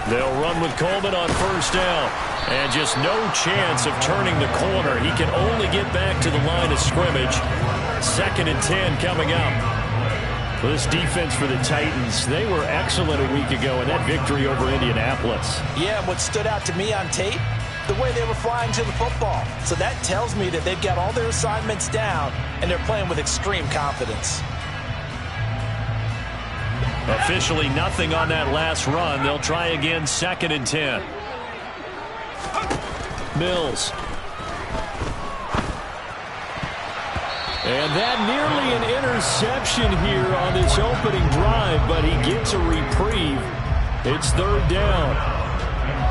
They'll run with Coleman on first down. And just no chance of turning the corner. He can only get back to the line of scrimmage. 2nd and 10 coming up. This defense for the Titans, they were excellent a week ago in that victory over Indianapolis. Yeah, what stood out to me on tape, the way they were flying to the football. So that tells me that they've got all their assignments down, and they're playing with extreme confidence. Officially nothing on that last run. They'll try again, 2nd and 10. Mills. And that nearly an interception here on this opening drive, but he gets a reprieve. It's 3rd down.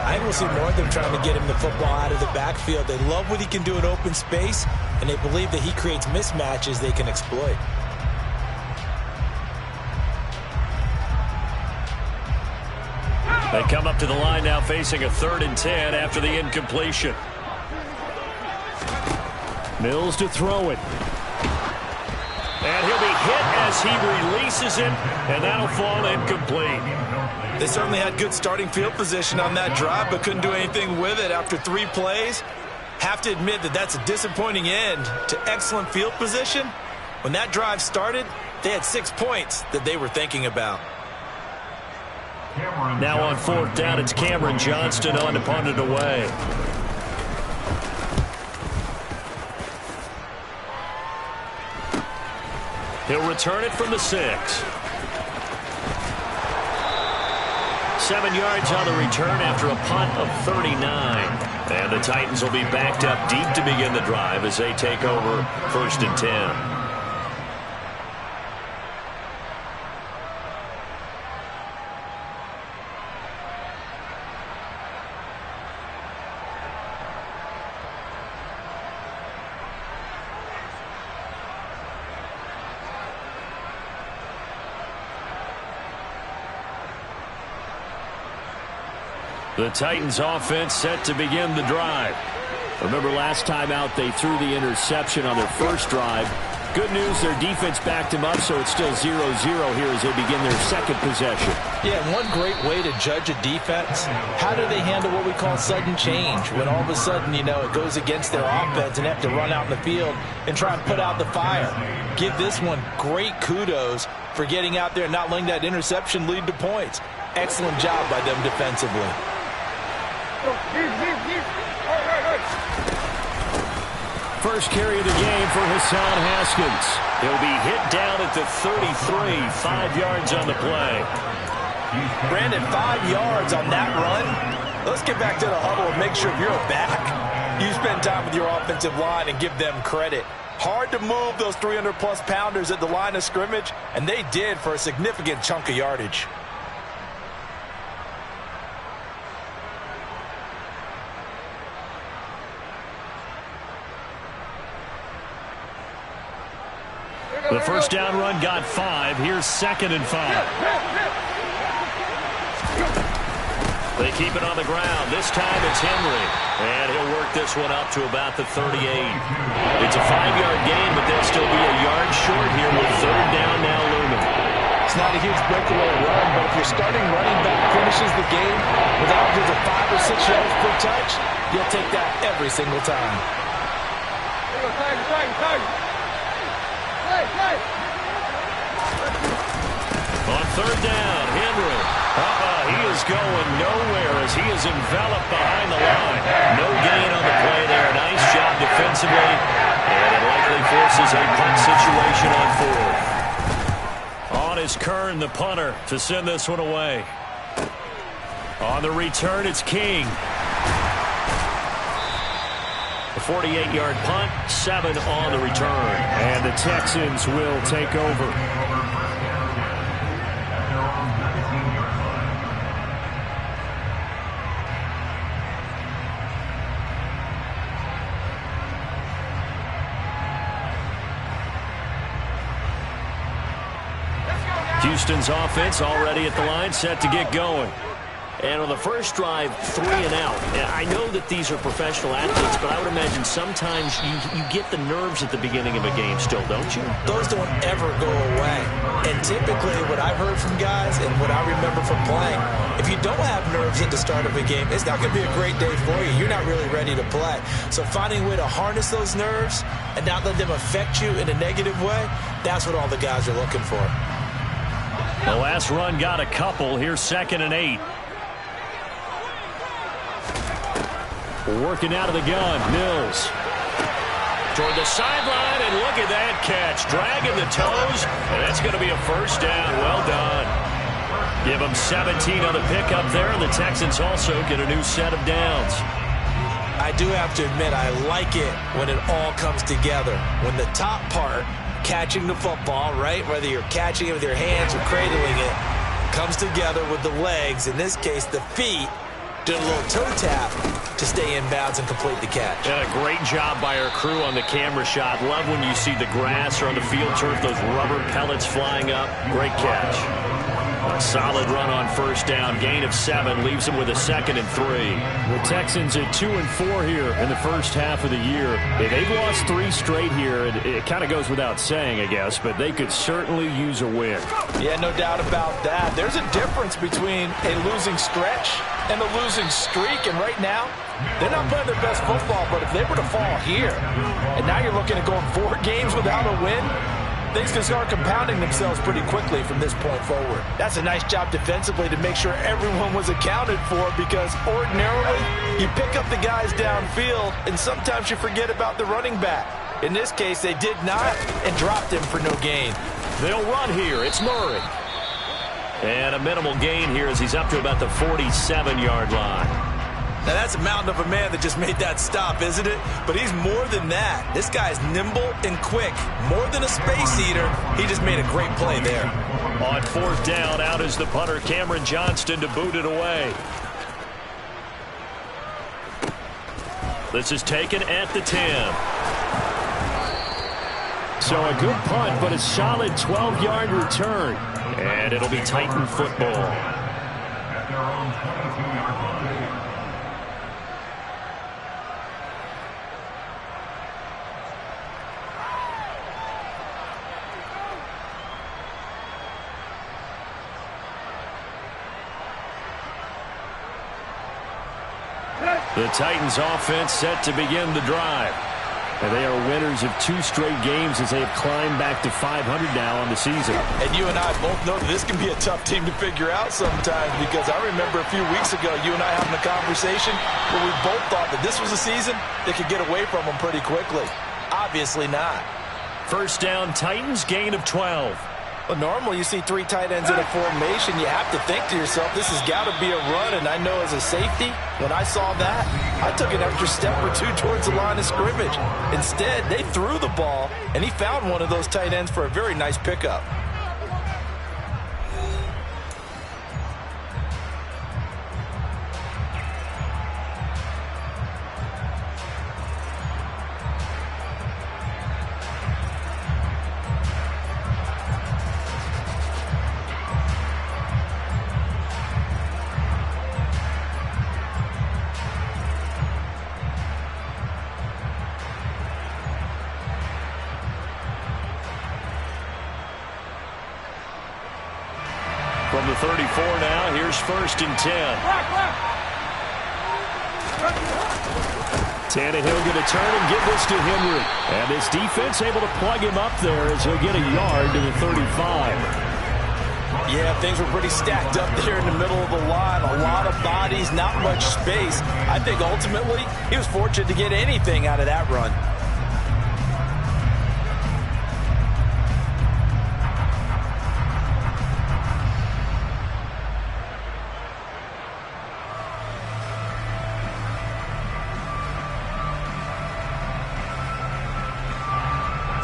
I will see more of them trying to get him the football out of the backfield. They love what he can do in open space, and they believe that he creates mismatches they can exploit. They come up to the line now facing a 3rd and 10 after the incompletion. Mills to throw it. And he'll be hit as he releases it, and that'll fall incomplete. They certainly had good starting field position on that drive, but couldn't do anything with it after 3 plays. Have to admit that that's a disappointing end to excellent field position. When that drive started, they had 6 points that they were thinking about. Now on 4th down, it's Cameron Johnston on to punt it away. He'll return it from the 6. 7 yards on the return after a punt of 39. And the Titans will be backed up deep to begin the drive as they take over 1st and 10. The Titans offense set to begin the drive. Remember last time out they threw the interception on their first drive. Good news, their defense backed him up, so it's still 0-0 here as they begin their 2nd possession. Yeah, one great way to judge a defense, how do they handle what we call sudden change? When all of a sudden, you know, it goes against their offense and they have to run out in the field and try and put out the fire. Give this one great kudos for getting out there and not letting that interception lead to points. Excellent job by them defensively. First carry of the game for Hassan Haskins. He'll be hit down at the 33, 5 yards on the play. Brandon, 5 yards on that run. Let's get back to the huddle and make sure you're a back. You spend time with your offensive line and give them credit. Hard to move those 300-plus pounders at the line of scrimmage, and they did for a significant chunk of yardage. The first down run got 5. Here's 2nd and 5. They keep it on the ground. This time it's Henry. And he'll work this one up to about the 38. It's a 5-yard gain, but they'll still be a yard short here with 3rd down now looming. It's not a huge breakaway run, but if your starting running back finishes the game with averages of 5 or 6 yards per touch, you'll take that every single time. On 3rd down, Henry. He is going nowhere as he is enveloped behind the line. No gain on the play there. Nice job defensively. And it likely forces a punt situation on 4th. On is Kern, the punter, to send this one away. On the return, it's King. A 48-yard punt, 7 on the return. And the Texans will take over. Houston's offense already at the line, set to get going. And on the first drive, 3 and out. And I know that these are professional athletes, but I would imagine sometimes you get the nerves at the beginning of a game still, don't you? Those don't ever go away. And typically what I've heard from guys and what I remember from playing, if you don't have nerves at the start of a game, it's not going to be a great day for you. You're not really ready to play. So finding a way to harness those nerves and not let them affect you in a negative way, that's what all the guys are looking for. The last run got a couple. Here's 2nd and 8. Working out of the gun, Mills. Toward the sideline, and look at that catch. Dragging the toes, and that's going to be a first down. Well done. Give them 17 on the pickup there, and the Texans also get a new set of downs. I do have to admit, I like it when it all comes together. When the top part, catching the football, right, whether you're catching it with your hands or cradling it, comes together with the legs, in this case the feet, doing a little toe tap to stay in bounds and complete the catch. And a great job by our crew on the camera shot. Love when you see the grass or on the field turf, those rubber pellets flying up. Great catch. A solid run on first down. Gain of 7 leaves them with a 2nd and 3. The Texans at 2 and 4 here in the first half of the year. They've lost 3 straight here. It kind of goes without saying, I guess, but they could certainly use a win. Yeah, no doubt about that. There's a difference between a losing stretch and a losing streak, and right now, they're not playing their best football, but if they were to fall here, and now you're looking at going 4 games without a win, things can start compounding themselves pretty quickly from this point forward. That's a nice job defensively to make sure everyone was accounted for, because ordinarily you pick up the guys downfield and sometimes you forget about the running back. In this case, they did not and dropped him for no gain. They'll run here. It's Murray. And a minimal gain here as he's up to about the 47-yard line. Now, that's a mountain of a man that just made that stop, isn't it? But he's more than that. This guy's nimble and quick. More than a space eater, he just made a great play there. On 4th down, out is the punter, Cameron Johnston, to boot it away. This is taken at the 10. So a good punt, but a solid 12-yard return. And it'll be Titan football. The Titans offense set to begin the drive. And they are winners of 2 straight games as they have climbed back to 500 now on the season. And you and I both know that this can be a tough team to figure out sometimes, because I remember a few weeks ago you and I having a conversation where we both thought that this was a season that could get away from them pretty quickly. Obviously not. First down, Titans, gain of 12. Well, normally you see 3 tight ends in a formation. You have to think to yourself, this has got to be a run. And I know as a safety, when I saw that, I took an extra step or 2 towards the line of scrimmage. Instead, they threw the ball, and he found one of those tight ends for a very nice pickup. From the 34 now, here's 1st and 10. Tannehill going to turn and give this to Henry. And this defense able to plug him up there as he'll get a yard to the 35. Yeah, things were pretty stacked up there in the middle of the line. A lot of bodies, not much space. I think ultimately he was fortunate to get anything out of that run.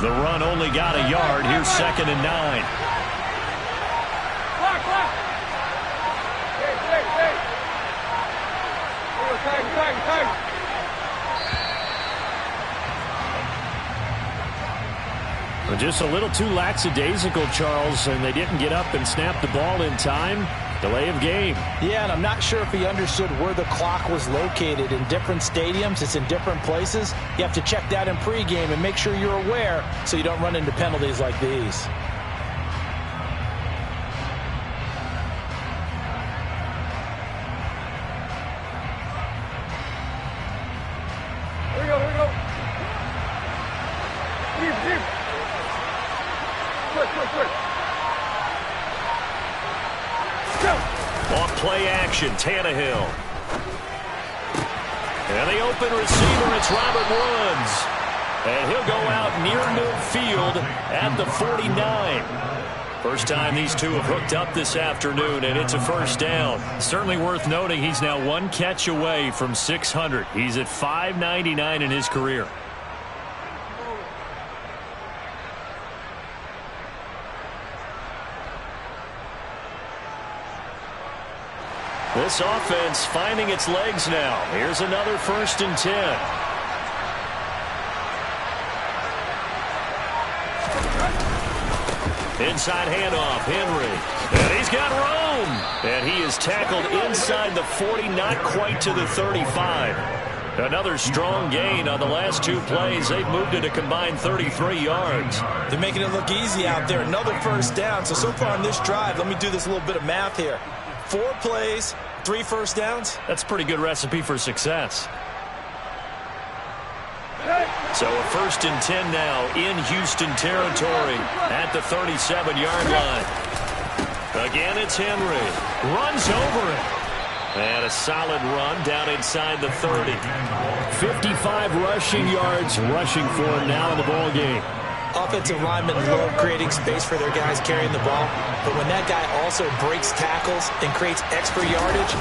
The run only got a yard. Here's 2nd and 9. Just a little too lackadaisical, Charles, and they didn't get up and snap the ball in time. Delay of game. Yeah, and I'm not sure if he understood where the clock was located. In different stadiums, it's in different places. You have to check that in pregame and make sure you're aware so you don't run into penalties like these. Here we go, here we go. Deep. Quick. Off play action, Tannehill. And the open receiver, it's Robert Woods. And he'll go out near midfield at the 49. First time these two have hooked up this afternoon, and it's a first down. Certainly worth noting he's now one catch away from 600. He's at 599 in his career. This offense finding its legs now. Here's another 1st and 10. Inside handoff, Henry. And he's got room. And he is tackled inside the 40, not quite to the 35. Another strong gain on the last 2 plays. They've moved it a combined 33 yards. They're making it look easy out there. Another first down. So far on this drive, let me do this little bit of math here. 4 plays, 3 first downs. That's a pretty good recipe for success. So a 1st and 10 now in Houston territory at the 37-yard line. Again, it's Henry. Runs over it. And a solid run down inside the 30. 55 rushing yards rushing for him now in the ball game. Offensive linemen love creating space for their guys carrying the ball, but when that guy also breaks tackles and creates extra yardage,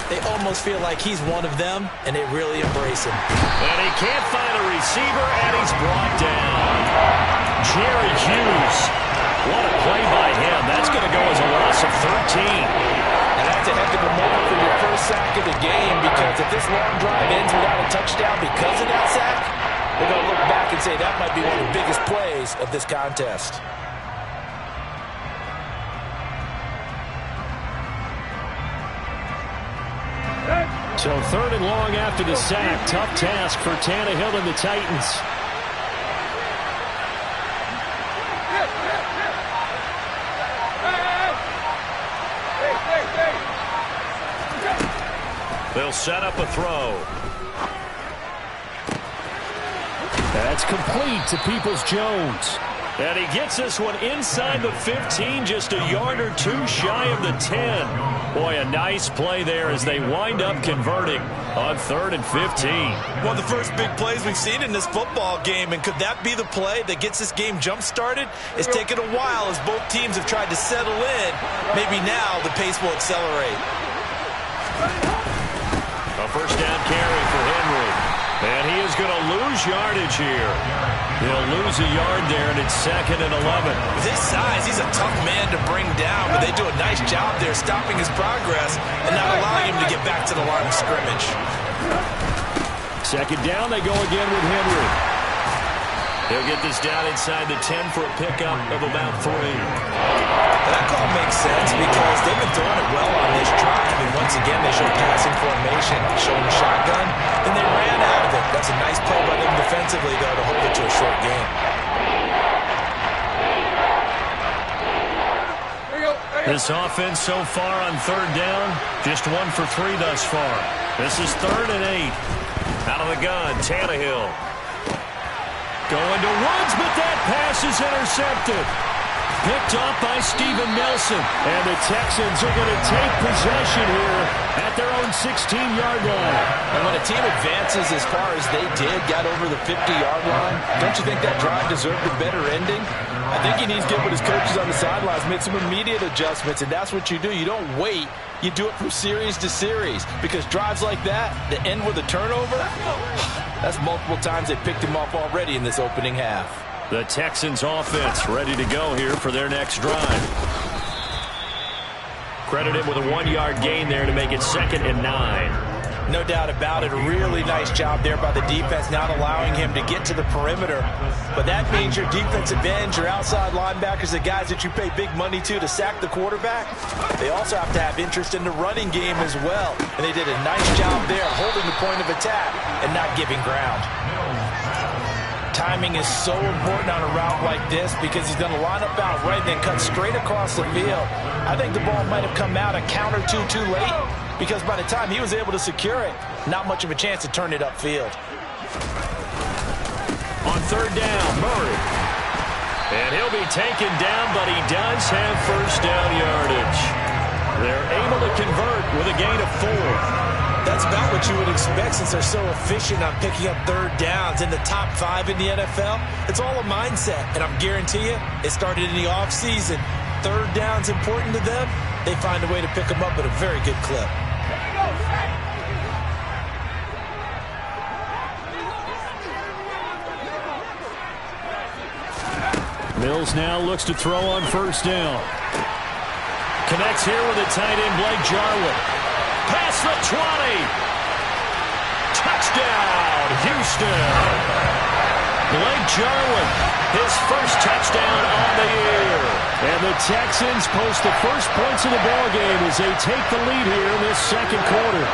they almost feel like he's one of them, and they really embrace him. And he can't find a receiver, and he's brought down. Jerry Hughes. What a play by him. That's going to go as a loss of 13. And that's a heck of a moment for your first sack of the game, because if this long drive ends without a touchdown because of that sack, we're going to look back and say that might be one of the biggest plays of this contest. So 3rd and long after the sack. Tough task for Tannehill and the Titans. They'll set up a throw. That's complete to Peoples-Jones. And he gets this one inside the 15, just a yard or 2 shy of the 10. Boy, a nice play there as they wind up converting on 3rd and 15. One of the first big plays we've seen in this football game, and could that be the play that gets this game jump-started? It's taken a while as both teams have tried to settle in. Maybe now the pace will accelerate. A first down carry for Henry. And he is going to lose yardage here. He'll lose a yard there, and it's 2nd and 11. With his size, he's a tough man to bring down, but they do a nice job there stopping his progress and not allowing him to get back to the line of scrimmage. 2nd down, they go again with Henry. He'll get this down inside the 10 for a pickup of about 3. That call makes sense because they've been throwing it well on this drive, and once again they showed passing formation, showing the shotgun, and they ran out of it. That's a nice play by them defensively, though, to hold it to a short game. This offense so far on 3rd down, just 1 for 3 thus far. This is 3rd and 8. Out of the gun, Tannehill. Going to Woods, but that pass is intercepted. Picked off by Steven Nelson. And the Texans are going to take possession here at their own 16-yard line. And when a team advances as far as they did, got over the 50-yard line, don't you think that drive deserved a better ending? I think he needs to get with his coaches on the sidelines, make some immediate adjustments, and that's what you do. You don't wait. You do it from series to series, because drives like that end with a turnover, that's multiple times they picked him off already in this opening half. The Texans offense ready to go here for their next drive. Credited with a 1-yard gain there to make it 2nd and 9. No doubt about it. A really nice job there by the defense, not allowing him to get to the perimeter. But that means your defensive ends, your outside linebackers, the guys that you pay big money to sack the quarterback, they also have to have interest in the running game as well. And they did a nice job there holding the point of attack and not giving ground. Timing is so important on a route like this because he's going to line up out right, then cut straight across the field. I think the ball might have come out a count or two too late because by the time he was able to secure it, not much of a chance to turn it upfield. On third down, Murray. And he'll be taken down, but he does have first down yardage. They're able to convert with a gain of 4. That's about what you would expect since they're so efficient on picking up third downs in the top 5 in the NFL. It's all a mindset, and I'm guarantee you, it started in the offseason. Third down's important to them. They find a way to pick them up at a very good clip. Mills now looks to throw on first down. Connects here with a tight end, Blake Jarwin. Past the 20. Touchdown, Houston. Blake Jarwin, his first touchdown on the year. And the Texans post the first points of the ballgame as they take the lead here in this second quarter.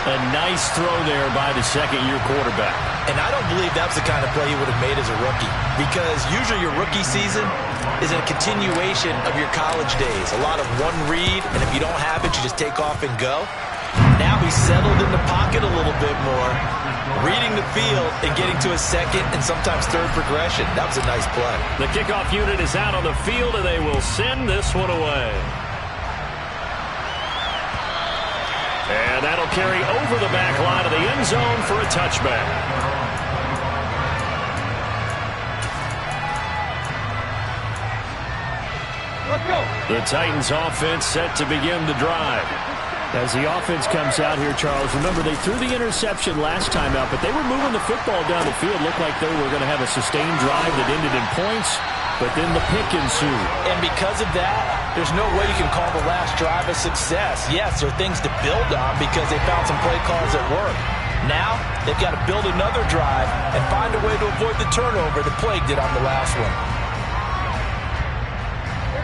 A nice throw there by the second-year quarterback. And I don't believe that was the kind of play he would have made as a rookie, because usually your rookie season is a continuation of your college days. A lot of one read, and if you don't have it, you just take off and go. Now he's settled in the pocket a little bit more, reading the field and getting to a second and sometimes third progression. That was a nice play. The kickoff unit is out on the field, and they will send this one away. And that'll carry over the back line of the end zone for a touchback. Let's go. The Titans offense set to begin the drive. As the offense comes out here, Charles, remember they threw the interception last time out, but they were moving the football down the field. Looked like they were going to have a sustained drive that ended in points, but then the pick ensued. And because of that, there's no way you can call the last drive a success. Yes, there are things to build on because they found some play calls that work. Now, they've got to build another drive and find a way to avoid the turnover that plagued it on the last one.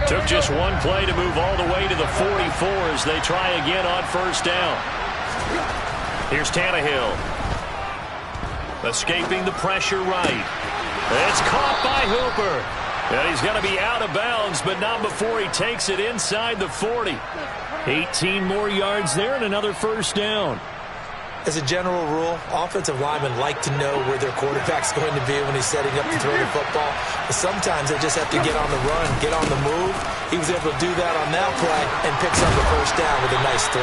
Took just one play to move all the way to the 44 as they try again on first down. Here's Tannehill. Escaping the pressure right. It's caught by Hooper. And he's going to be out of bounds, but not before he takes it inside the 40. 18 more yards there and another first down. As a general rule, offensive linemen like to know where their quarterback's going to be when he's setting up to throw the football. But sometimes they just have to get on the run, get on the move. He was able to do that on that play and picks up the first down with a nice throw.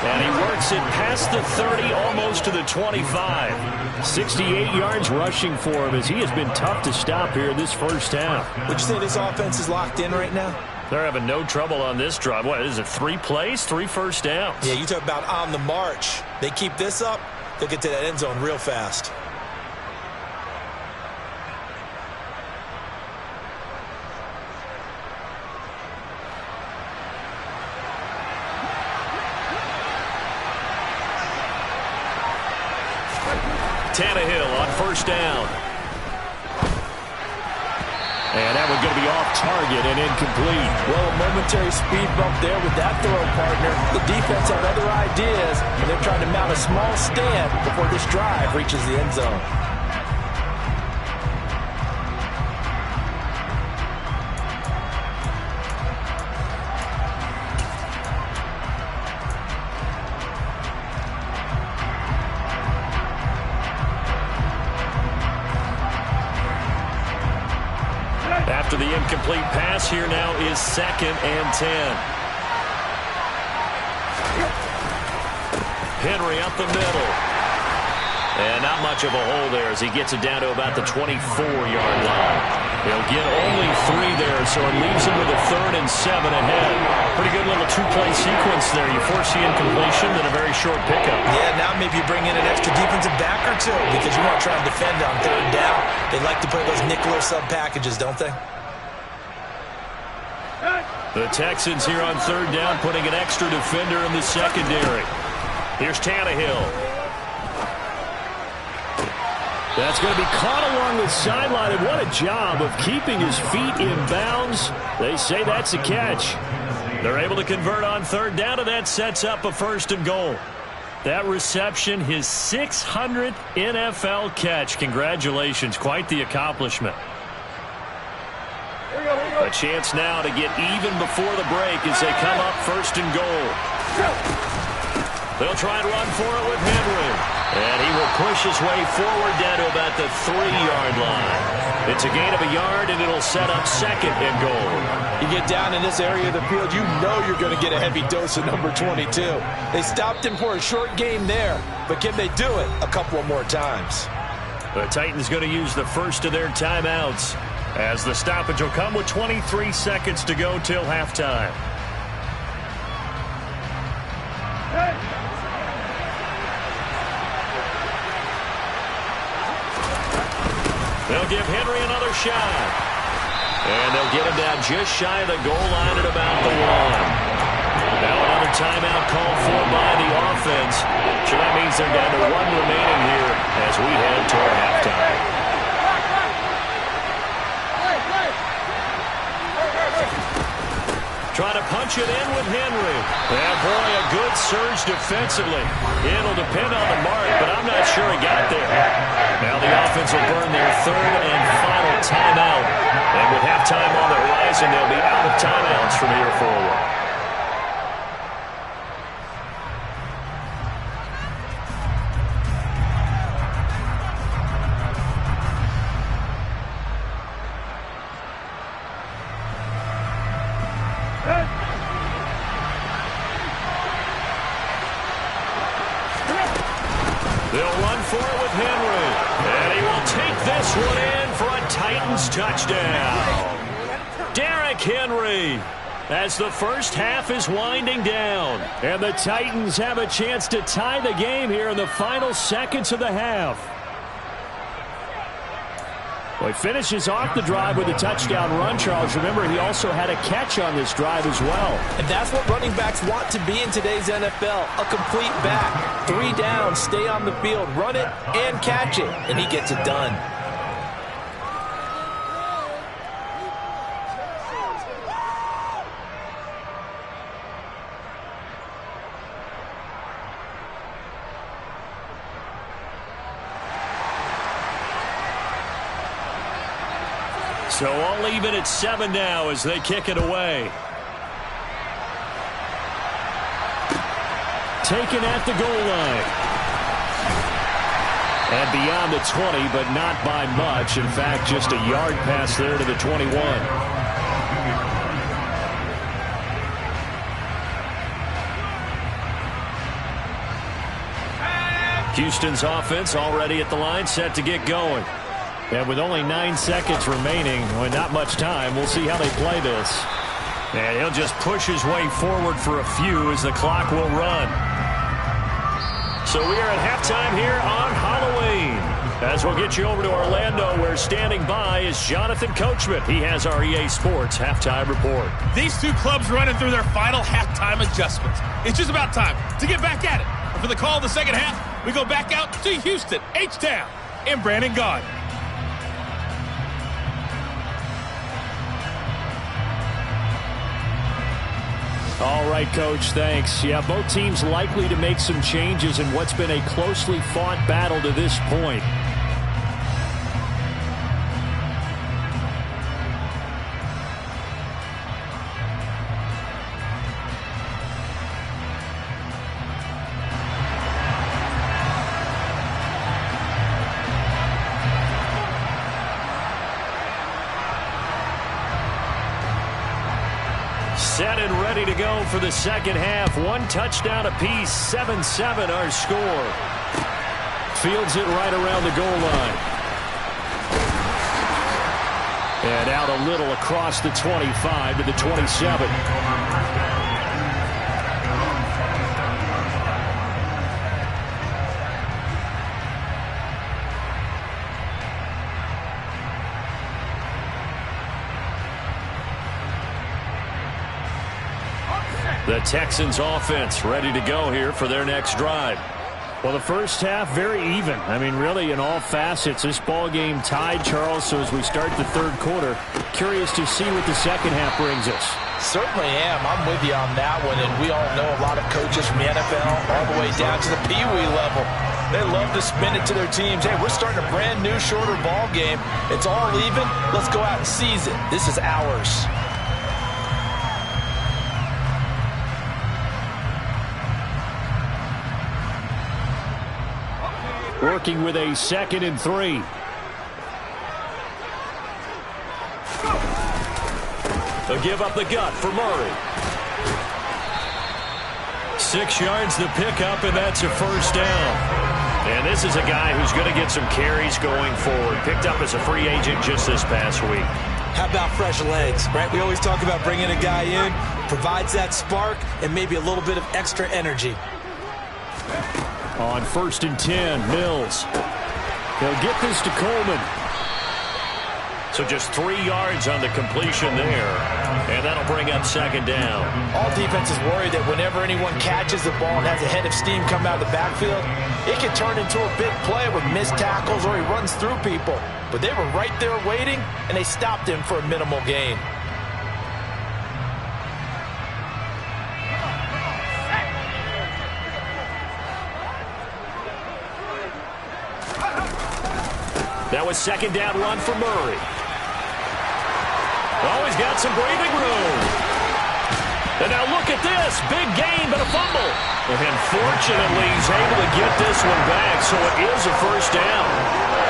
And he works it past the 30, almost to the 25. 68 yards rushing for him as he has been tough to stop here in this first half. Would you say this offense is locked in right now? They're having no trouble on this drive. What is it, 3 plays, 3 first downs? Yeah, you talk about on the march. They keep this up, they'll get to that end zone real fast. Tannehill on first down. And that one's going to be off target and incomplete. Well, a momentary speed bump there with that throw, partner. The defense have other ideas, and they're trying to mount a small stand before this drive reaches the end zone. After the incomplete pass, here now is 2nd and 10. Henry up the middle. And not much of a hole there as he gets it down to about the 24-yard line. He'll get only 3 there, so it leaves him with a 3rd and 7 ahead. Pretty good little 2-play sequence there. You force the incompletion, then a very short pickup. Yeah, now maybe you bring in an extra defensive back or two because you want to try and defend on 3rd down. They like to play those nickel or sub packages, don't they? The Texans here on third down, putting an extra defender in the secondary. Here's Tannehill. That's going to be caught along the sideline, and what a job of keeping his feet in bounds. They say that's a catch. They're able to convert on third down, and that sets up a 1st and goal. That reception, his 600th NFL catch. Congratulations, quite the accomplishment. A chance now to get even before the break as they come up 1st and goal. They'll try and run for it with Henry. And he will push his way forward down to about the 3-yard line. It's a gain of a yard, and it'll set up 2nd and goal. You get down in this area of the field, you know you're going to get a heavy dose of number 22. They stopped him for a short game there, but can they do it a couple of more times? The Titans going to use the first of their timeouts as the stoppage will come with 23 seconds to go till halftime. They'll give Henry another shot. And they'll get him down just shy of the goal line at about the 1. Now another timeout called for by the offense. So that means they're down to 1 remaining here as we head toward halftime. Trying to punch it in with Henry. And boy, a good surge defensively. It'll depend on the mark, but I'm not sure he got there. Now the offense will burn their 3rd and final timeout. And with halftime on the horizon, they'll be out of timeouts from here forward. They'll run for it with Henry. And he will take this one in for a Titans touchdown. Derrick Henry, as the first half is winding down. And the Titans have a chance to tie the game here in the final seconds of the half. Well, he finishes off the drive with a touchdown run, Charles. Remember, he also had a catch on this drive as well. And that's what running backs want to be in today's NFL, a complete back. 3 down, stay on the field, run it, and catch it. And he gets it done. So all even at 7 now as they kick it away. Taken at the goal line. And beyond the 20, but not by much. In fact, just a yard pass there to the 21. Houston's offense already at the line, set to get going. And with only 9 seconds remaining, well, not much time, we'll see how they play this. And he'll just push his way forward for a few as the clock will run. So we are at halftime here on Halloween. As we'll get you over to Orlando, where standing by is Jonathan Coachman. He has our EA Sports halftime report. These two clubs running through their final halftime adjustments. It's just about time to get back at it. And for the call of the second half, we go back out to Houston, H-Town, and Brandon Gaudin. All right, Coach, thanks. Yeah, both teams likely to make some changes in what's been a closely fought battle to this point. Set and ready to go for the second half. 1 touchdown apiece, 7-7 our score. Fields it right around the goal line. And out a little across the 25 to the 27. The Texans offense ready to go here for their next drive. Well, the first half, very even. I mean, really, in all facets, this ball game tied, Charles. So as we start the third quarter, curious to see what the second half brings us. Certainly am. I'm with you on that one. And we all know a lot of coaches from the NFL all the way down to the Pee Wee level. They love to spin it to their teams. Hey, we're starting a brand new, shorter ball game. It's all even. Let's go out and seize it. This is ours. Working with a 2nd and 3. They'll give up the gut for Murray. 6 yards the pickup, and that's a first down. And this is a guy who's going to get some carries going forward. Picked up as a free agent just this past week. How about fresh legs, right? We always talk about bringing a guy in, provides that spark, and maybe a little bit of extra energy. On 1st and 10, Mills. He'll get this to Coleman. So just 3 yards on the completion there. And that'll bring up 2nd down. All defenses worry that whenever anyone catches the ball and has a head of steam come out of the backfield, it can turn into a big play with missed tackles or he runs through people. But they were right there waiting, and they stopped him for a minimal gain. That was 2nd down run for Murray. Oh, he's got some breathing room. And now look at this. Big gain, but a fumble. And fortunately, he's able to get this one back, so it is a first down.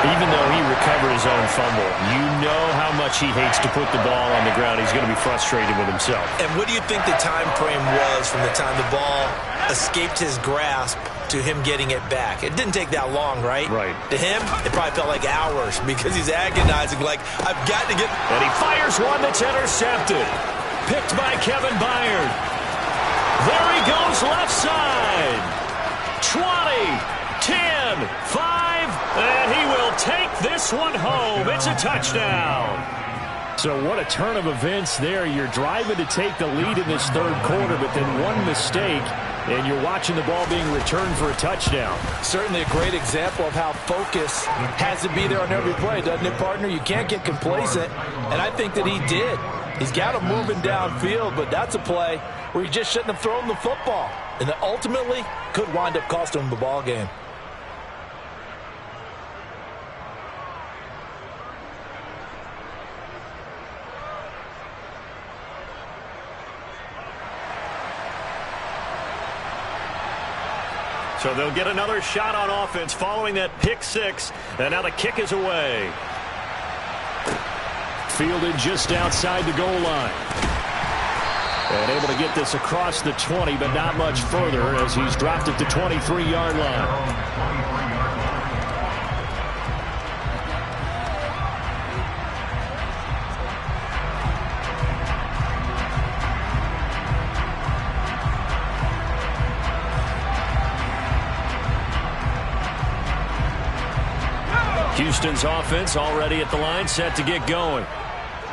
Even though he recovered his own fumble, you know how much he hates to put the ball on the ground. He's going to be frustrated with himself. And what do you think the time frame was from the time the ball escaped his grasp to him getting it back? It didn't take that long, right? Right. To him, it probably felt like hours because he's agonizing like, I've got to get... And he fires one that's intercepted. Picked by Kevin Byard. There he goes left side. 20, 10, 5, and he will take this one home. It's a touchdown. So what a turn of events there. You're driving to take the lead in this third quarter, but then one mistake, and you're watching the ball being returned for a touchdown. Certainly a great example of how focus has to be there on every play, doesn't it, partner? You can't get complacent, and I think that he did. He's got him moving downfield, but that's a play where he just shouldn't have thrown the football, and that ultimately could wind up costing him the ball game. So they'll get another shot on offense following that pick 6. And now the kick is away. Fielded just outside the goal line. And able to get this across the 20, but not much further as he's dropped at the 23-yard line. Houston's offense already at the line, set to get going.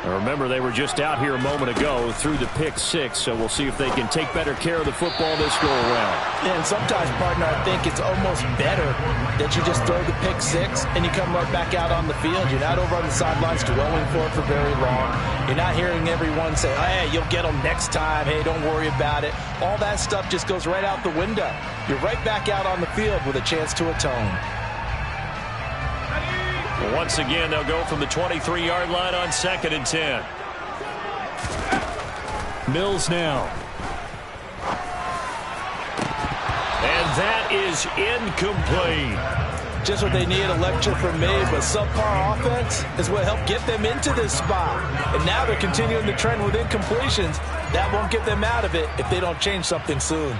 Now remember, they were just out here a moment ago through the pick 6, so we'll see if they can take better care of the football this go-around. And sometimes, partner, I think it's almost better that you just throw the pick 6 and you come right back out on the field. You're not over on the sidelines dwelling for it for very long. You're not hearing everyone say, hey, you'll get them next time. Hey, don't worry about it. All that stuff just goes right out the window. You're right back out on the field with a chance to atone. Well, once again, they'll go from the 23-yard line on 2nd and 10. Mills now. And that is incomplete. Just what they need, a lecture from me, but subpar offense is what helped get them into this spot. And now they're continuing the trend with incompletions. That won't get them out of it if they don't change something soon.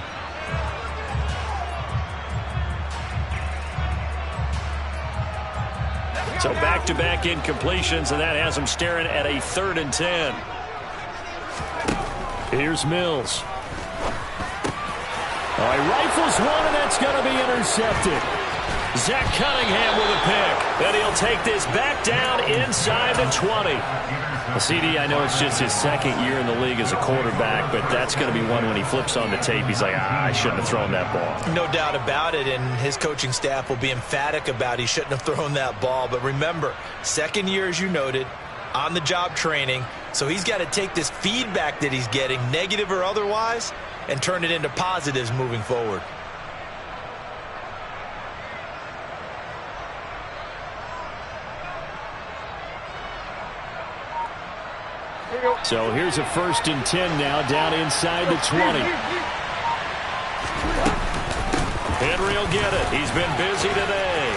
So back-to-back incompletions, and that has them staring at a 3rd and 10. Here's Mills. All right, rifles one, and that's going to be intercepted. Zach Cunningham with a pick, and he'll take this back down inside the 20. Well, CD, I know it's just his second year in the league as a quarterback, but that's going to be one when he flips on the tape. He's like, I shouldn't have thrown that ball. No doubt about it, and his coaching staff will be emphatic about he shouldn't have thrown that ball. But remember, second year, as you noted, on-the-job training, so he's got to take this feedback that he's getting, negative or otherwise, and turn it into positives moving forward. So here's a 1st and 10 now, down inside the 20. Henry will get it. He's been busy today.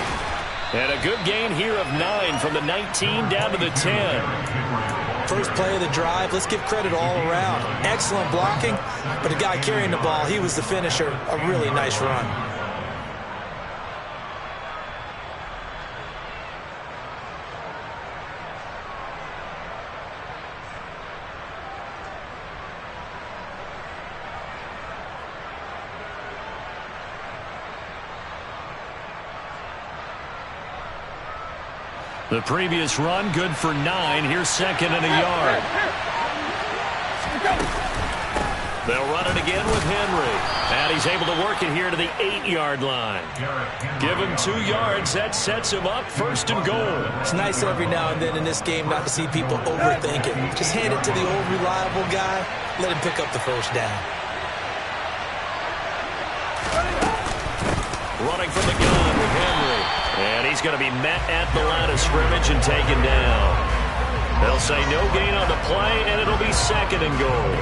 And a good gain here of 9 from the 19 down to the 10. First play of the drive, let's give credit all around. Excellent blocking, but the guy carrying the ball, he was the finisher. A really nice run. The previous run, good for 9. Here's 2nd and a yard. They'll run it again with Henry. And he's able to work it here to the 8-yard line. Give him 2 yards. That sets him up 1st and goal. It's nice every now and then in this game not to see people overthink it. Just hand it to the old reliable guy. Let him pick up the 1st down. Running from the gun with Henry. And he's going to be met at the line of scrimmage and taken down. They'll say no gain on the play, and it'll be 2nd and goal.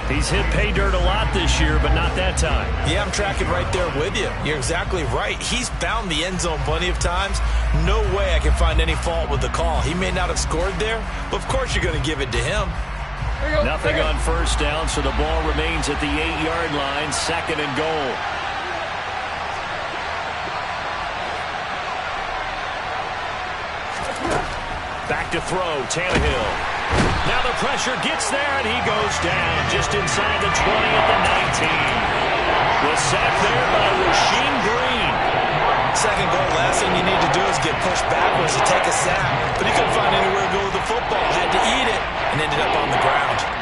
He's hit pay dirt a lot this year, but not that time. Yeah, I'm tracking right there with you. You're exactly right. He's found the end zone plenty of times. No way I can find any fault with the call. He may not have scored there, but of course you're going to give it to him. Nothing on 1st down, so the ball remains at the 8-yard line, 2nd and goal. Back to throw, Tannehill. Now the pressure gets there, and he goes down just inside the 20 at the 19. Was sacked there by Rasheem Green. 2nd goal, last thing you need to do is get pushed backwards to take a sack. But he couldn't find anywhere to go with the football. Had to eat it, and ended up on the ground.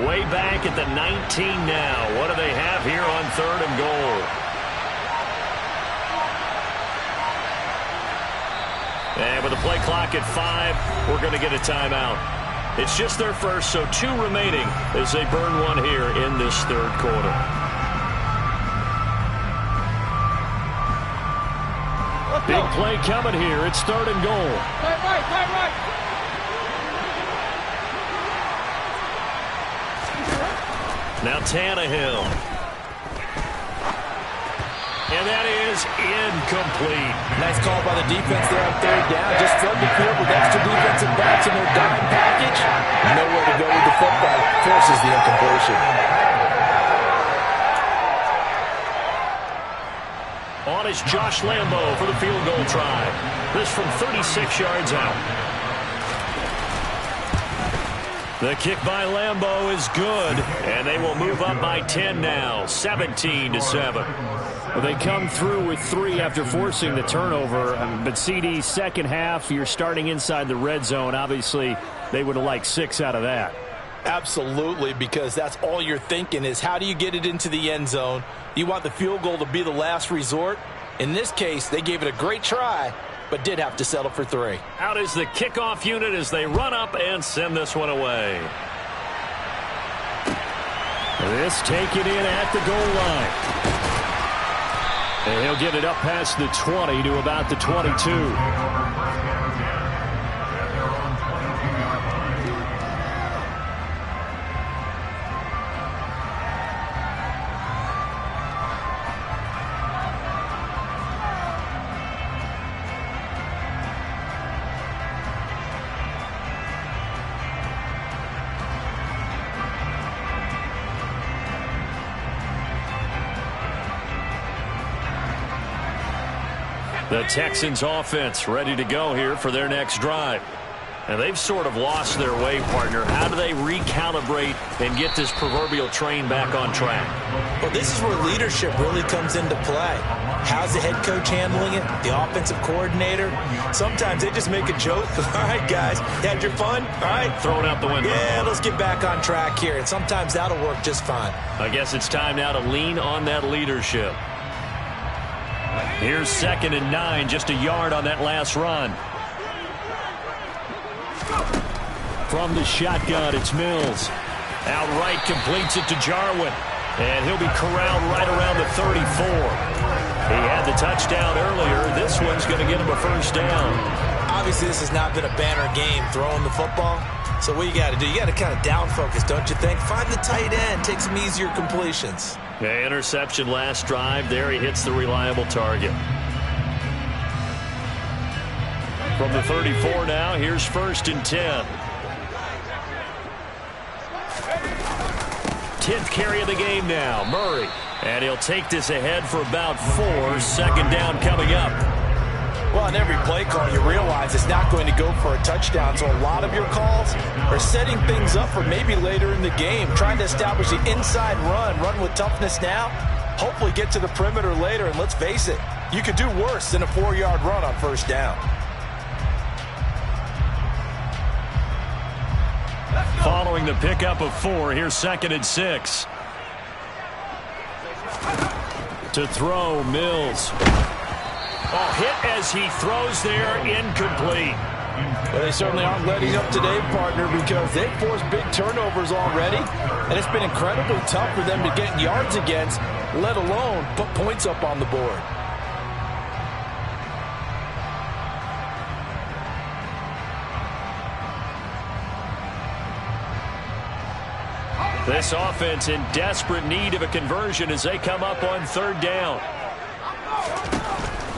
Way back at the 19 now. What do they have here on 3rd and goal? And with the play clock at 5, we're going to get a timeout. It's just their first, so 2 remaining as they burn one here in this 3rd quarter. Big play coming here. It's 3rd and goal. Right. Now Tannehill. And that is incomplete. Nice call by the defense there on 3rd down. Just flood the field with extra defensive backs in their dime package. Nowhere to go with the football. Forces the incompletion. On is Josh Lambo for the field goal try. This from 36 yards out. The kick by Lambo is good, and they will move up by 10 now, 17-7. Well, they come through with 3 after forcing the turnover, but CD, 2nd half, you're starting inside the red zone. Obviously, they would have liked 6 out of that. Absolutely, because that's all you're thinking is how do you get it into the end zone? You want the field goal to be the last resort. In this case, they gave it a great try, but did have to settle for 3. Out is the kickoff unit as they run up and send this one away. This taken in at the goal line. And he'll get it up past the 20 to about the 22. The Texans offense ready to go here for their next drive. And they've sort of lost their way, partner. How do they recalibrate and get this proverbial train back on track? Well, this is where leadership really comes into play. How's the head coach handling it? The offensive coordinator? Sometimes they just make a joke. All right, guys, you had your fun? All right. Throw it out the window. Yeah, let's get back on track here. And sometimes that'll work just fine. I guess it's time now to lean on that leadership. Here's 2nd and 9, just a yard on that last run. From the shotgun, it's Mills. Outright completes it to Jarwin. And he'll be corralled right around the 34. He had the touchdown earlier. This one's going to get him a first down. Obviously, this has not been a banner game throwing the football. So what you got to do, you got to kind of down focus, don't you think? Find the tight end, take some easier completions. Yeah, interception last drive. There he hits the reliable target. From the 34 now, here's 1st and 10. 10th carry of the game now, Murray. And he'll take this ahead for about 4. 2nd down coming up. Well, on every play call, you realize it's not going to go for a touchdown. So a lot of your calls are setting things up for maybe later in the game, trying to establish the inside run with toughness now, hopefully get to the perimeter later. And let's face it, you could do worse than a 4-yard run on 1st down. Following the pickup of 4, here's 2nd and 6. To throw, Mills. Oh, hit as he throws there, incomplete. Well, they certainly aren't letting up today, partner, because they've forced big turnovers already, and it's been incredibly tough for them to get yards against, let alone put points up on the board. This offense in desperate need of a conversion as they come up on 3rd down.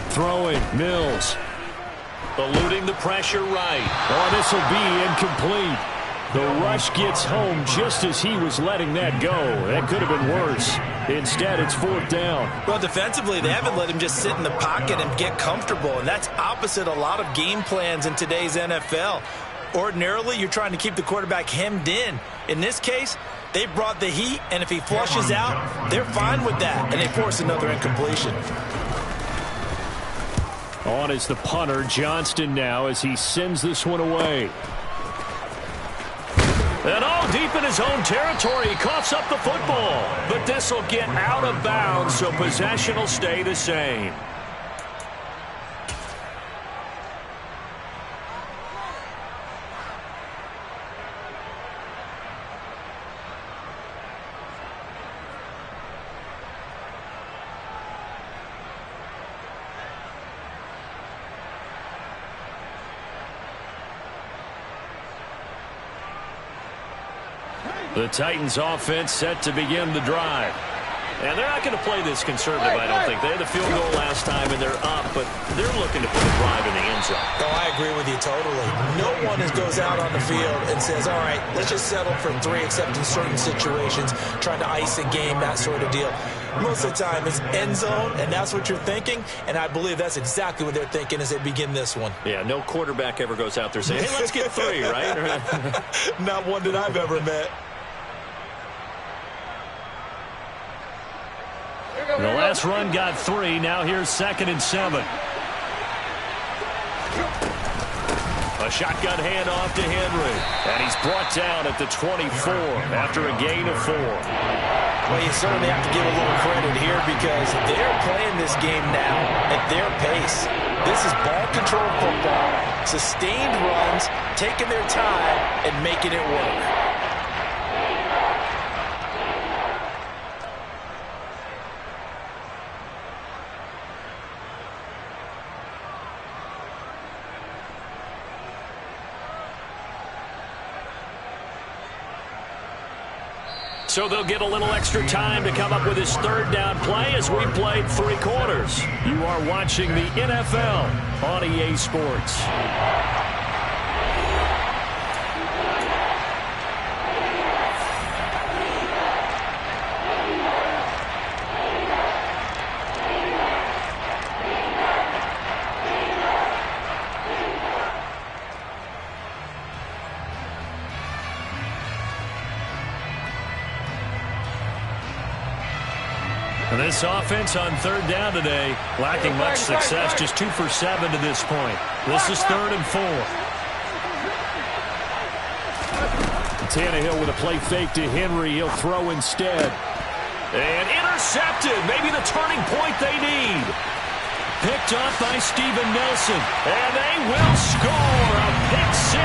Throwing, Mills. Eluding the pressure right. Oh, this will be incomplete. The rush gets home just as he was letting that go. That could have been worse. Instead, it's 4th down. Well, defensively, they haven't let him just sit in the pocket and get comfortable, and that's opposite a lot of game plans in today's NFL. Ordinarily, you're trying to keep the quarterback hemmed in. In this case, they brought the heat, and if he flushes out, they're fine with that, and they force another incompletion. On is the punter, Johnston now, as he sends this one away. And all deep in his own territory, he coughs up the football. But this will get out of bounds, so possession will stay the same. The Titans offense set to begin the drive. And they're not going to play this conservative, I don't think. They had the field goal last time, and they're up, but they're looking to put a drive in the end zone. Oh, I agree with you totally. No one goes out on the field and says, all right, let's just settle for 3, except in certain situations, trying to ice a game, that sort of deal. Most of the time, it's end zone, and that's what you're thinking, and I believe that's exactly what they're thinking as they begin this one. Yeah, no quarterback ever goes out there saying, hey, let's get 3, right? Not one that I've ever met. The last run got 3. Now here's 2nd and 7. A shotgun handoff to Henry. And he's brought down at the 24 after a gain of 4. Well, you certainly have to give a little credit here because they're playing this game now at their pace. This is ball control football, sustained runs, taking their time and making it work. So they'll get a little extra time to come up with his 3rd down play as we played 3 quarters. You are watching the NFL on EA Sports. This offense on third down today, lacking much success, just 2 for 7 to this point. This is 3rd and 4. Tannehill with a play fake to Henry. He'll throw instead. And intercepted. Maybe the turning point they need. Picked up by Steven Nelson. And they will score a pick 6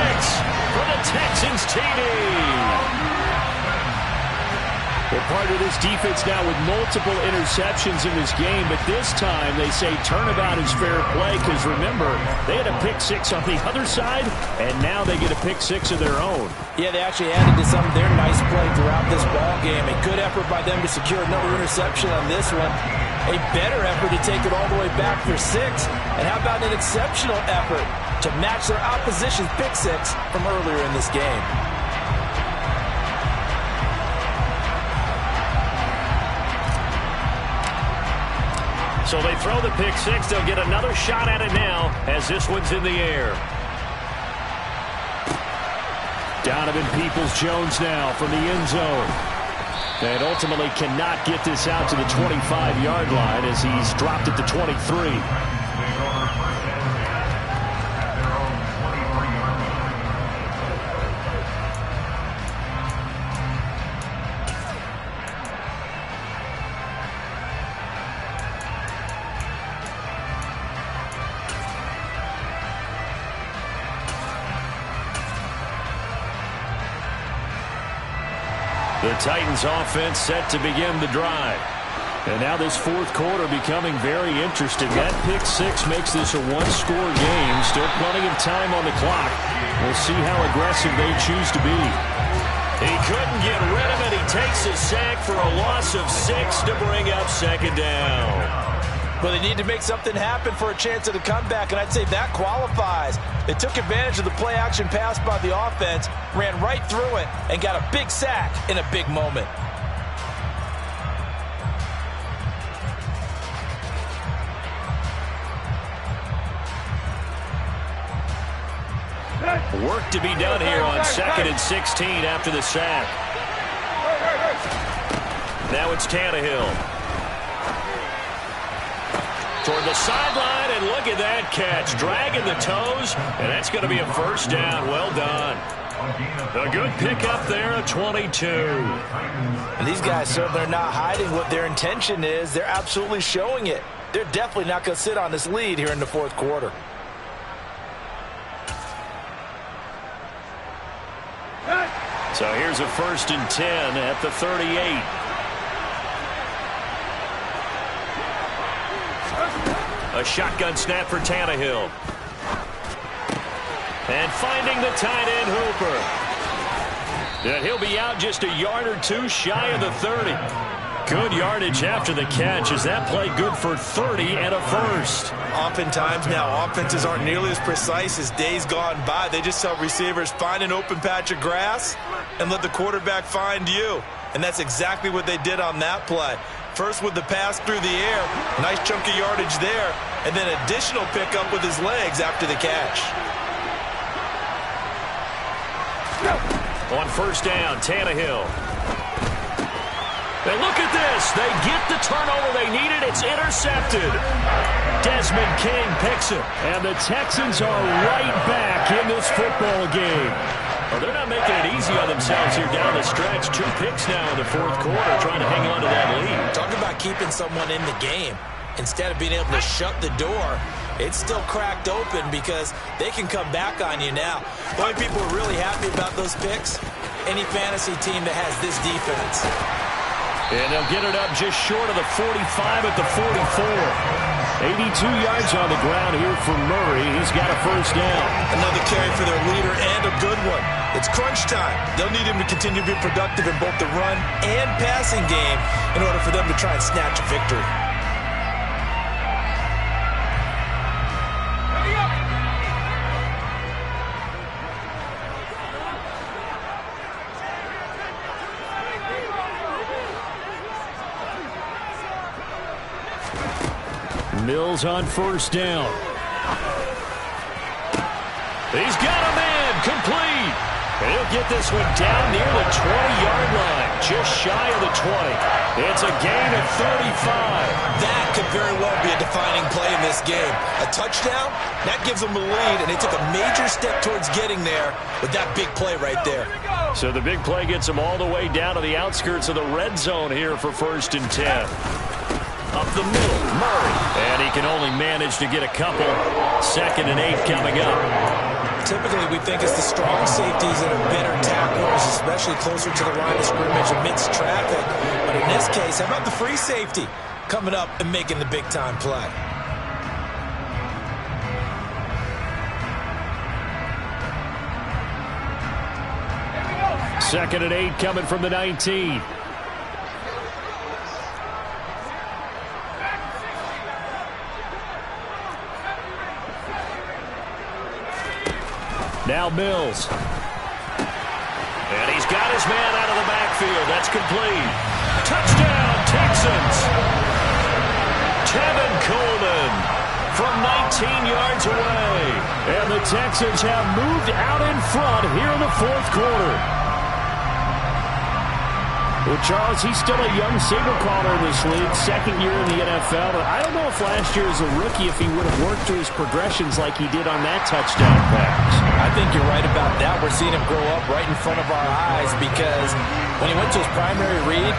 for the Texans TD. They're part of this defense now with multiple interceptions in this game, but this time they say turnabout is fair play because, remember, they had a pick 6 on the other side, and now they get a pick 6 of their own. Yeah, they actually added to some of their nice play throughout this ball game. A good effort by them to secure another interception on this one. A better effort to take it all the way back for 6. And how about an exceptional effort to match their opposition's pick 6 from earlier in this game? So they throw the pick 6. They'll get another shot at it now as this one's in the air. Donovan Peoples-Jones now from the end zone. And ultimately cannot get this out to the 25-yard line as he's dropped it to 23. The Titans offense set to begin the drive. And now this fourth quarter becoming very interesting. That pick 6 makes this a one-score game. Still plenty of time on the clock. We'll see how aggressive they choose to be. He couldn't get rid of it. He takes a sack for a loss of 6 to bring up 2nd down. Well, they need to make something happen for a chance at a comeback, and I'd say that qualifies. They took advantage of the play-action pass by the offense, ran right through it, and got a big sack in a big moment. Work to be done here on 2nd and 16 after the sack. Now it's Tannehill. Toward the sideline, and look at that catch. Dragging the toes, and that's going to be a first down. Well done. A good pickup there at 22. And these guys certainly are not hiding what their intention is. They're absolutely showing it. They're definitely not going to sit on this lead here in the fourth quarter. So here's a 1st and 10 at the 38. A shotgun snap for Tannehill. And finding the tight end Hooper. And he'll be out just a yard or 2 shy of the 30. Good yardage after the catch. Is that play good for 30 and a first? Oftentimes now offenses aren't nearly as precise as days gone by. They just tell receivers, find an open patch of grass and let the quarterback find you. And that's exactly what they did on that play. First with the pass through the air, nice chunk of yardage there, and then additional pickup with his legs after the catch. On 1st down, Tannehill. And look at this. They get the turnover they needed. It's intercepted. Desmond King picks it. And the Texans are right back in this football game. Well, they're not making it easy on themselves here down the stretch. 2 picks now in the fourth quarter, trying to hang on to that lead. Talk about keeping someone in the game. Instead of being able to shut the door, it's still cracked open because they can come back on you now. The only people who are really happy about those picks, any fantasy team that has this defense. And they'll get it up just short of the 45 at the 44. 82 yards on the ground here for Murray. He's got a first down. Another carry for their leader and a good one. It's crunch time. They'll need him to continue to be productive in both the run and passing game in order for them to try and snatch a victory. Mills on 1st down. He's got a man complete. And he'll get this one down near the 20-yard line, just shy of the 20. It's a gain of 35. That could very well be a defining play in this game. A touchdown, that gives them the lead, and they took a major step towards getting there with that big play right there. So the big play gets them all the way down to the outskirts of the red zone here for 1st and 10. Up the middle, Murray. And he can only manage to get a couple. 2nd and 8 coming up. Typically, we think it's the strong safeties that are better tacklers, especially closer to the line of scrimmage amidst traffic. But in this case, how about the free safety coming up and making the big-time play? Second and 8 coming from the 19. Now Mills. And he's got his man out of the backfield. That's complete. Touchdown, Texans. Tevin Coleman from 19 yards away. And the Texans have moved out in front here in the 4th quarter. Well, Charles, he's still a young signal caller in this league, 2nd year in the NFL. But I don't know if last year as a rookie, if he would have worked through his progressions like he did on that touchdown pass. I think you're right about that. We're seeing him grow up right in front of our eyes because when he went to his primary read,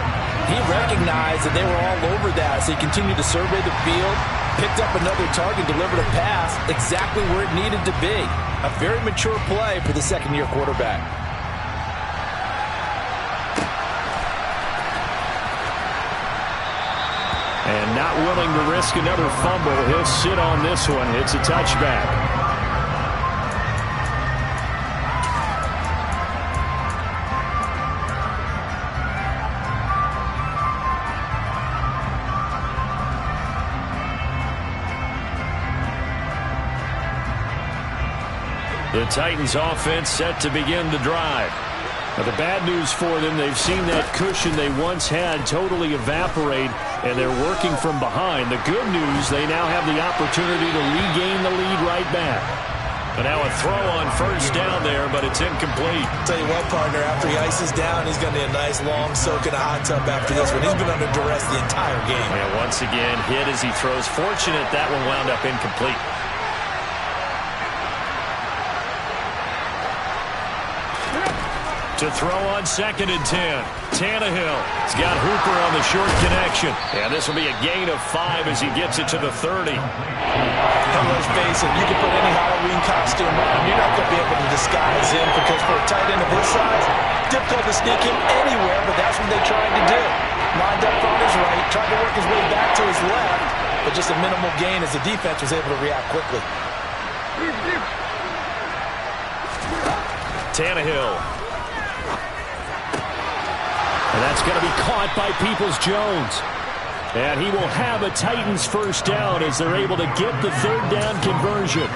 he recognized that they were all over that. So he continued to survey the field, picked up another target, delivered a pass exactly where it needed to be. A very mature play for the 2nd-year quarterback. And not willing to risk another fumble, he'll sit on this one. It's a touchback. The Titans offense set to begin the drive. Now, the bad news for them, they've seen that cushion they once had totally evaporate, and they're working from behind. The good news, they now have the opportunity to regain the lead right back. But now a throw on 1st down there, but it's incomplete. Tell you what, partner, after he ices down, he's going to need a nice long soak in a hot tub after this one. He's been under duress the entire game. And once again, hit as he throws. Fortunate that one wound up incomplete. To throw on 2nd and 10. Tannehill has got Hooper on the short connection. And this will be a gain of 5 as he gets it to the 30. And let's face it, you can put any Halloween costume on. You're not going to be able to disguise him because for a tight end of his size, difficult to sneak him anywhere, but that's what they tried to do. Lined up on his right, tried to work his way back to his left, but just a minimal gain as the defense was able to react quickly. Tannehill. And that's going to be caught by Peoples-Jones. And he will have a Titans 1st down as they're able to get the 3rd down conversion.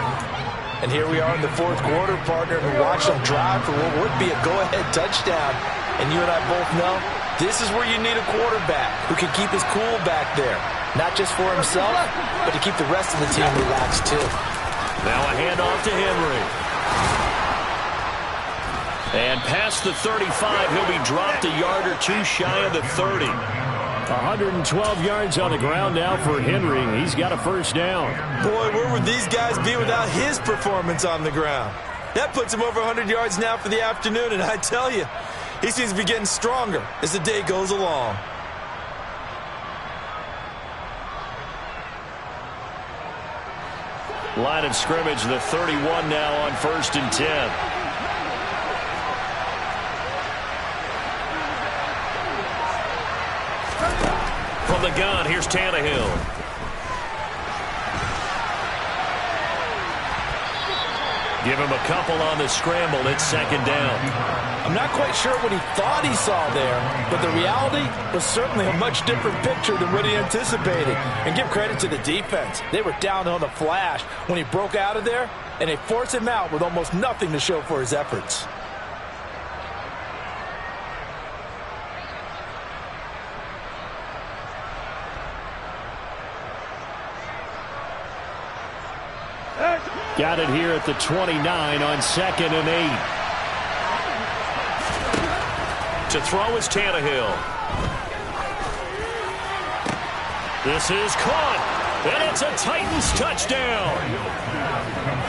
And here we are in the 4th quarter, partner, and we watch them drive for what would be a go-ahead touchdown. And you and I both know this is where you need a quarterback who can keep his cool back there. Not just for himself, but to keep the rest of the team relaxed too. Now a handoff to Henry. And past the 35, he'll be dropped a yard or 2 shy of the 30. 112 yards on the ground now for Henry. He's got a 1st down. Boy, where would these guys be without his performance on the ground? That puts him over 100 yards now for the afternoon, and I tell you, he seems to be getting stronger as the day goes along. Line of scrimmage, the 31 now on 1st and 10. From the gun, here's Tannehill. Give him a couple on the scramble. It's 2nd down. I'm not quite sure what he thought he saw there, but the reality was certainly a much different picture than what he anticipated. And give credit to the defense. They were down on the flash when he broke out of there, and they forced him out with almost nothing to show for his efforts. Got it here at the 29 on 2nd and 8. To throw is Tannehill. This is caught, and it's a Titans touchdown.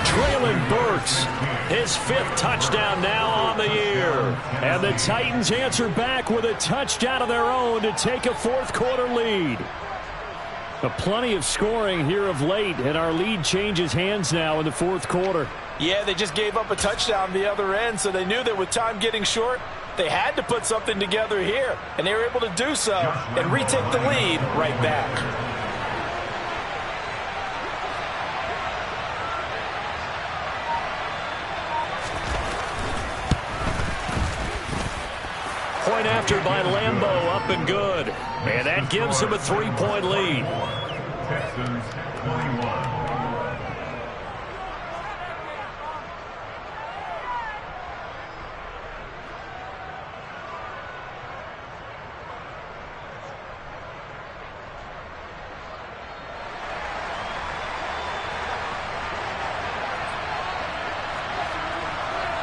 Traylon Burks, his 5th touchdown now on the year. And the Titans answer back with a touchdown of their own to take a 4th-quarter lead. Plenty of scoring here of late, and our lead changes hands now in the 4th quarter. Yeah, they just gave up a touchdown the other end, so they knew that with time getting short, they had to put something together here, and they were able to do so and retake the lead right back. Point after by Lambeau, up and good. And that gives him a 3-point lead. Texans 21.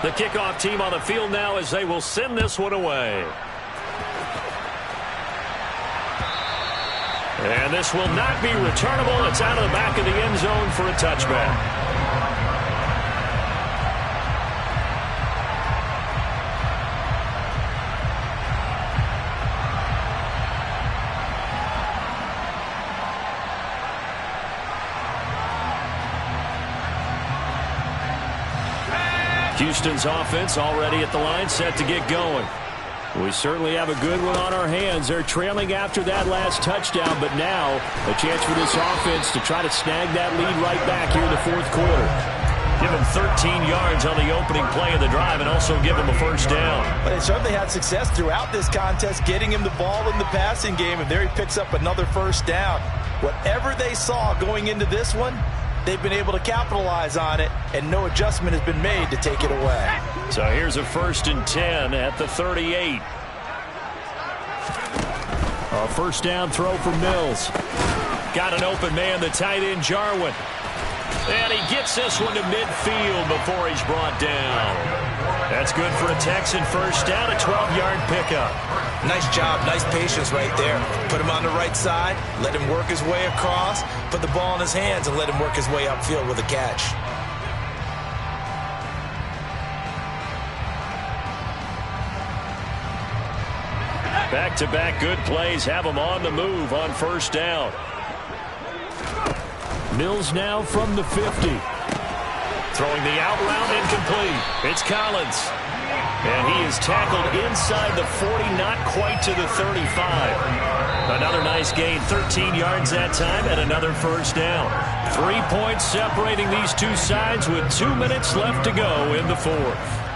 The kickoff team on the field now as they will send this one away. And this will not be returnable. It's out of the back of the end zone for a touchback. Houston's offense already at the line, set to get going. We certainly have a good one on our hands. They're trailing after that last touchdown, but now a chance for this offense to try to snag that lead right back here in the 4th quarter. Give him 13 yards on the opening play of the drive and also give him a 1st down. But they certainly had success throughout this contest, getting him the ball in the passing game, and there he picks up another 1st down. Whatever they saw going into this one, they've been able to capitalize on it, and no adjustment has been made to take it away. So here's a 1st and 10 at the 38. A 1st down throw for Mills. Got an open man, the tight end Jarwin. And he gets this one to midfield before he's brought down. That's good for a Texan 1st down, a 12-yard pickup. Nice job, nice patience right there. Put him on the right side, let him work his way across, put the ball in his hands, and let him work his way upfield with a catch. Back-to-back good plays have him on the move on 1st down. Mills now from the 50. Throwing the out route incomplete. It's Collins. And he is tackled inside the 40, not quite to the 35. Another nice gain, 13 yards that time, and another 1st down. 3 points separating these two sides with 2 minutes left to go in the 4th.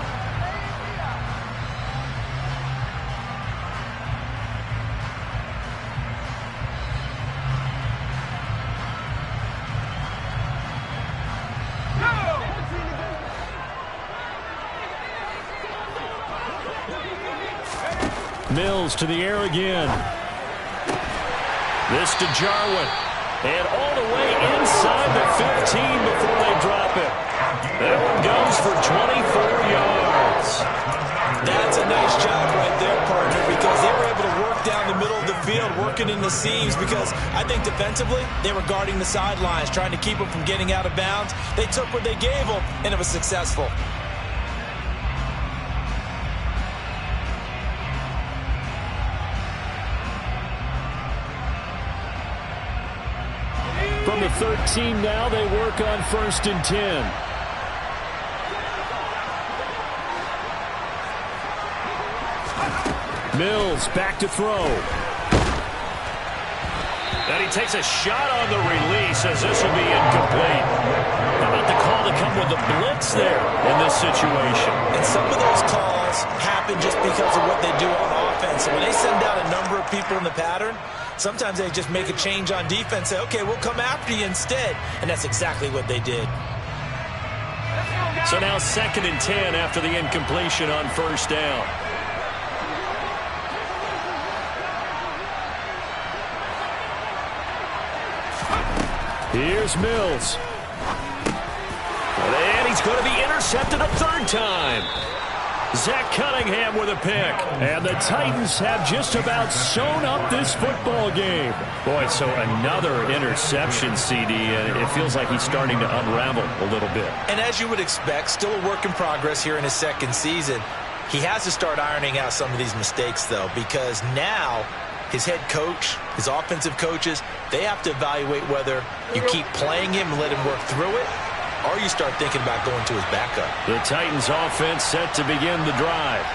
Mills to the air again. This to Jarwin. And all the way inside the 15 before they drop it. That one goes for 24 yards. That's a nice job right there, partner, because they were able to work down the middle of the field, working in the seams, because I think defensively they were guarding the sidelines, trying to keep them from getting out of bounds. They took what they gave them, and it was successful. From the 13 now, they work on 1st and 10. Mills back to throw. And he takes a shot on the release as this will be incomplete. How about the call to come with the blitz there in this situation? And some of those calls happen just because of what they do on offense. So when they send out a number of people in the pattern, sometimes they just make a change on defense, say, okay, we'll come after you instead. And that's exactly what they did. So now 2nd and 10 after the incompletion on 1st down. Here's Mills. And he's going to be intercepted a 3rd time. Zach Cunningham with a pick. And the Titans have just about sewn up this football game. Boy, so another interception, CD, and it feels like he's starting to unravel a little bit. And as you would expect, still a work in progress here in his second season. He has to start ironing out some of these mistakes, though, because now his head coach, his offensive coaches, they have to evaluate whether you keep playing him and let him work through it, or you start thinking about going to his backup. The Titans offense set to begin the drive.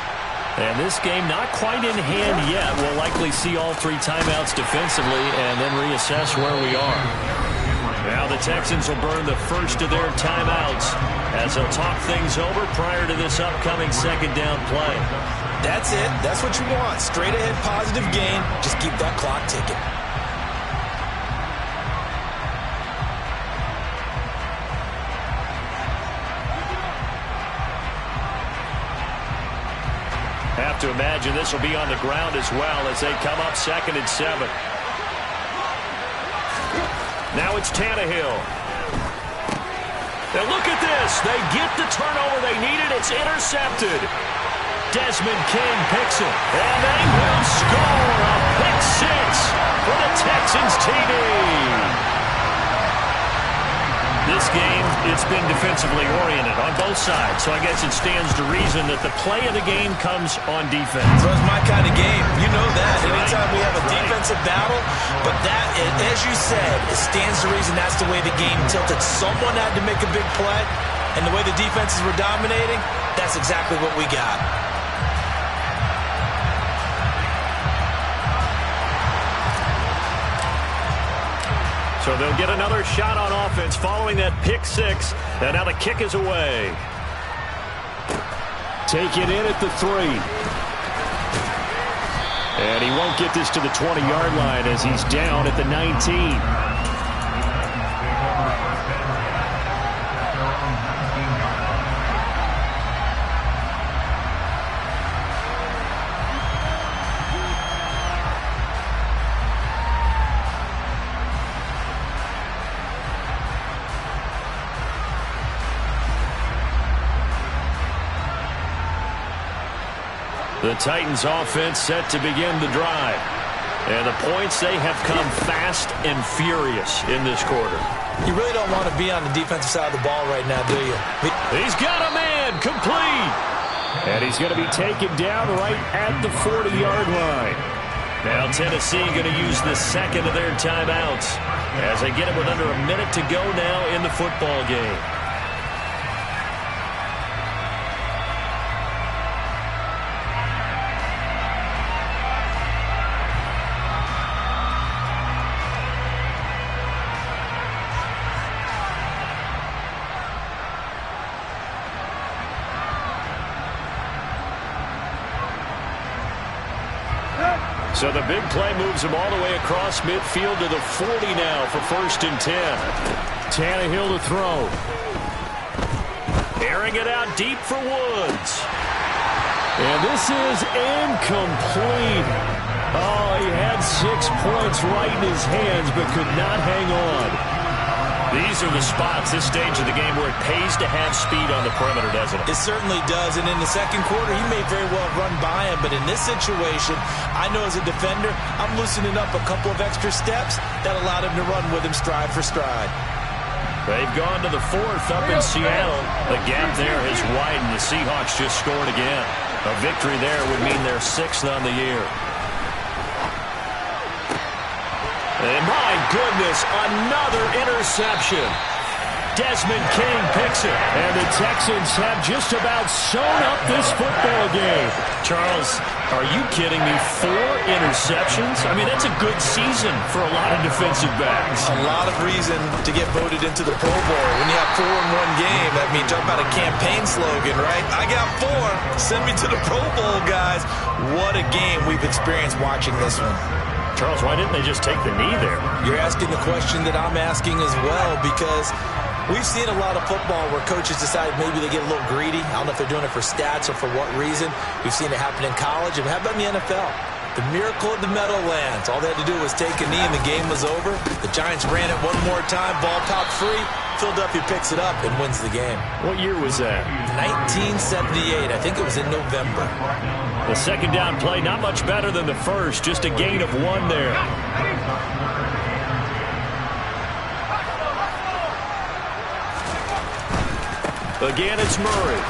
And this game not quite in hand yet. We'll likely see all three timeouts defensively and then reassess where we are. Now the Texans will burn the first of their timeouts as they'll talk things over prior to this upcoming second down play. That's it. That's what you want. Straight ahead positive gain. Just keep that clock ticking. Have to imagine this will be on the ground as well as they come up 2nd and 7. Now it's Tannehill. Now look at this. They get the turnover they needed. It's intercepted. Desmond King picks it. And they will score a pick six for the Texans TD. This game, it's been defensively oriented on both sides, so I guess it stands to reason that the play of the game comes on defense. So it's my kind of game. You know that. Anytime we have a defensive battle, but that, as you said, it stands to reason that's the way the game tilted. Someone had to make a big play, and the way the defenses were dominating, that's exactly what we got. So they'll get another shot on offense following that pick six. And now the kick is away. Take it in at the 3. And he won't get this to the 20-yard line as he's down at the 19. The Titans offense set to begin the drive. And the points, they have come fast and furious in this quarter. You really don't want to be on the defensive side of the ball right now, do you? He's got a man complete. And he's going to be taken down right at the 40-yard line. Now Tennessee going to use the second of their timeouts as they get it with under a minute to go now in the football game. So the big play moves him all the way across midfield to the 40 now for 1st and 10. Tannehill to throw. Airing it out deep for Woods. And this is incomplete. Oh, he had 6 points right in his hands but could not hang on. These are the spots, this stage of the game, where it pays to have speed on the perimeter, doesn't it? It certainly does, and in the second quarter, he may very well run by him, but in this situation, I know as a defender, I'm loosening up a couple of extra steps that allowed him to run with him stride for stride. They've gone to the 4th up in Seattle. The gap there has widened. The Seahawks just scored again. A victory there would mean they're 6th on the year. And my goodness, another interception. Desmond King picks it. And the Texans have just about sewn up this football game. Charles, are you kidding me? 4 interceptions? I mean, that's a good season for a lot of defensive backs. A lot of reason to get voted into the Pro Bowl. When you have 4 in one game, I mean, talk about a campaign slogan, right? I got 4. Send me to the Pro Bowl, guys. What a game we've experienced watching this one. Charles, why didn't they just take the knee there? You're asking the question that I'm asking as well, because we've seen a lot of football where coaches decide maybe they get a little greedy. I don't know if they're doing it for stats or for what reason. We've seen it happen in college. And how about in the NFL? The miracle of the Meadowlands. All they had to do was take a knee and the game was over. The Giants ran it one more time. Ball popped free. Philadelphia picks it up and wins the game. What year was that? 1978. I think it was in November. The second down play, not much better than the first. Just a gain of 1 there. Again, it's Murray.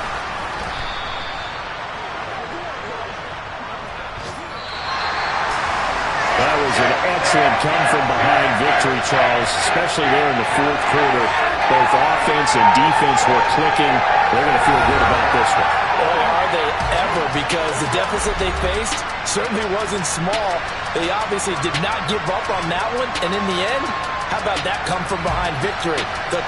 That was an excellent come-from-behind victory, Charles, especially there in the fourth quarter. Both offense and defense were clicking. They're going to feel good about this one. Boy, are they ever, because the deficit they faced certainly wasn't small. They obviously did not give up on that one, and in the end, how about that come-from-behind victory? The